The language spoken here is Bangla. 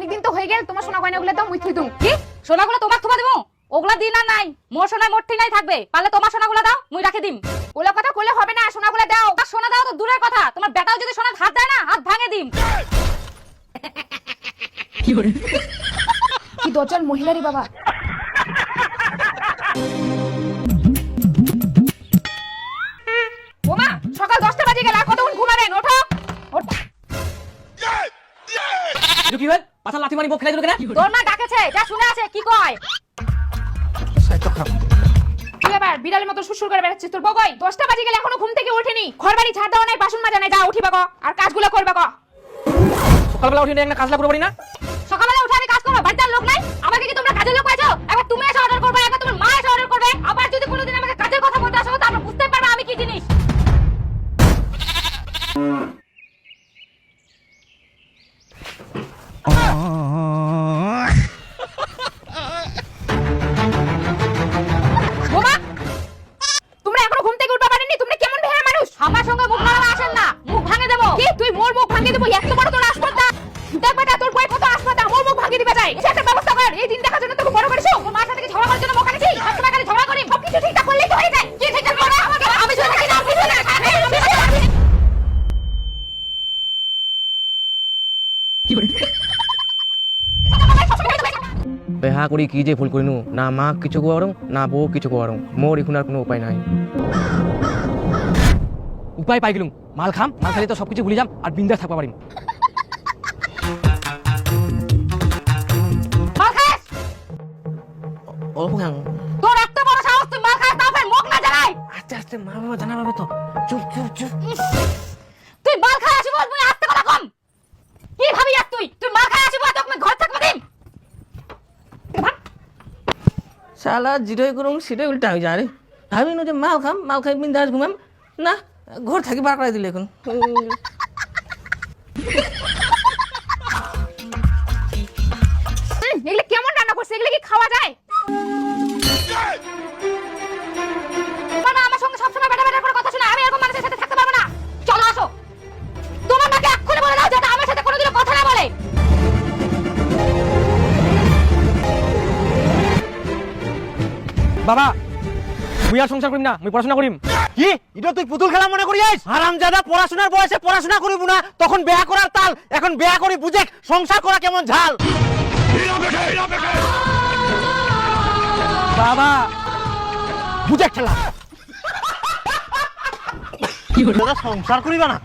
অনেকদিন তো হয়ে গেল, তোমার সোনা গয়নাগুলো দাও, মুই থুই দুম। কি সোনাগুলো তোমার থুবা দিব? ওগুলা দিন আর নাই, মোর সোনায় মোটটি নাই থাকবে। পারলে তোমার সোনাগুলো দাও, মুই রাখে দিম। ওলা কথা কইলে হবে না, সোনাগুলো দাও। আর সোনা দাও তো দূরের কথা, তোমার বেটাও যদি সোনার হাত দেয় না, হাত ভাঙে দিম। কি দজ্জাল মহিলারি বাবা। ওমা, সকাল 10টা বাজে গেল, আর কতক্ষণ ঘুমাবেন? ওঠো ওঠ। কি হল? পাছা লাথি মারি বক খেলাই দিল কেন? তোর মা ডাকেছে, যা শুনে আছে কি কয়। সাইতো খারাপ। তুই আবার বিড়ালের মতো সুসুর করে বেড়াচ্ছিস, তোর বগই 10টা বাজে গেল, এখনো ঘুম থেকে ওঠেনি। ঘরবাড়ি ঝাড় দেওয়া নাই, বাসন মাজা নাই, যা উঠিবা গো, আর কাজগুলো করবা গো। সকালবেলা উঠে একটা কাজলা করে পারি না? সকালবেলা উঠে আমি কাজ করবো, বাড়িতে আর লোক নাই? আমাকে কি তোমরা কাজের লোক পাইছো? একবার তুমি এসে অর্ডার করবে, একবার তোমার মা এসে অর্ডার করবে। আবার যদি কোনোদিন আমাকে কাজের কথা বলতে আসো, তাহলে বুঝতে পারবে আমি কি জিনিস। বোমা, তোমরা এখনো ঘুম থেকে উঠবা পারেননি? তোমরা কেমন বেহারা মানুষ? আমার সঙ্গে মুখ লড়ানো আসেন না, মুখ ভাঙে দেবো। কি তুই মোর মুখ ভাঙিয়ে দেবো? এত বড় তোর আসপর্দা। দেখ বেটা, তোর বই কত আসপর্দা, মোর মুখ ভাঙিয়ে দিবা যায়। এটা একটা ব্যবস্থা কর। এই দিন দেখার জন্য তোকে বড় করেছো। তোর মার সাথে কি ঝগড়া করার জন্য মুখ আনেছি? সবসময় খালি ঝগড়া করি। সবকিছু ঠিকঠাক করলেই তো হয়ে যায়। কি ঠিক আছে বলো আমাকে? আমি শুনে থাকি না, আমি শুনে থাকি। বেহা করি কি যে ভুল করিনু, না মা কিছু কোয়ারং না বউ কিছু কোয়ারং, মোর এখন আর কোনো উপায় নাই। উপায় পাই গেলুম, মাল খাম, মাল খালি তো সবকিছু ভুলে যাম আর বিন্দাস থাকবা পারিম। মাল খাস? অল্প খাং। তোর এত বড় সাহস, তুই মাল খাস, তাও ফের মুখ না জ্বালাই। আস্তে আস্তে মা বাবা জানা পাবে তো। চুপ চুপ চুপ। তুই মাল খাই আসিব, তুই আস্তে কথা কম। কি ভাবি আর তুই? তুই মাল খাই আসিব, তোকে ঘর থাকবা দিম। শালা যেটাই করুম সেটাই উল্টা হয়ে যায় রে। ভাবিনু যে মাল খাম, মাল খাই বিন্দাস ঘুমাম, না ঘর থাকি বার করে দিলে এখন। এগুলো কেমন রান্না করছে? এগুলো কি খাওয়া যায়? তোমার মা আমার সঙ্গে সবসময় বেটা বেটা করে কথা শোনা, আমি এরকম মানুষের সাথে থাকতে পারবো না। চলো আসো। তোমার মাকে এক্ষুনি বলে দাও যাতে আমার সাথে কোনোদিনও কথা না বলে। বাবা মুই আর সংসার করিম না, মুই পড়াশোনা করিম। কি এটা তুই পুতুল খেলা মনে করিস? হারামজাদা, পড়াশোনার বয়সে পড়াশোনা করিব না, তখন বিয়া করার তাল, এখন বিয়া করি বুঝে সংসার করা কেমন ঝাল। বাবা বুঝে খেলা কি হলো? সংসার করিবা না?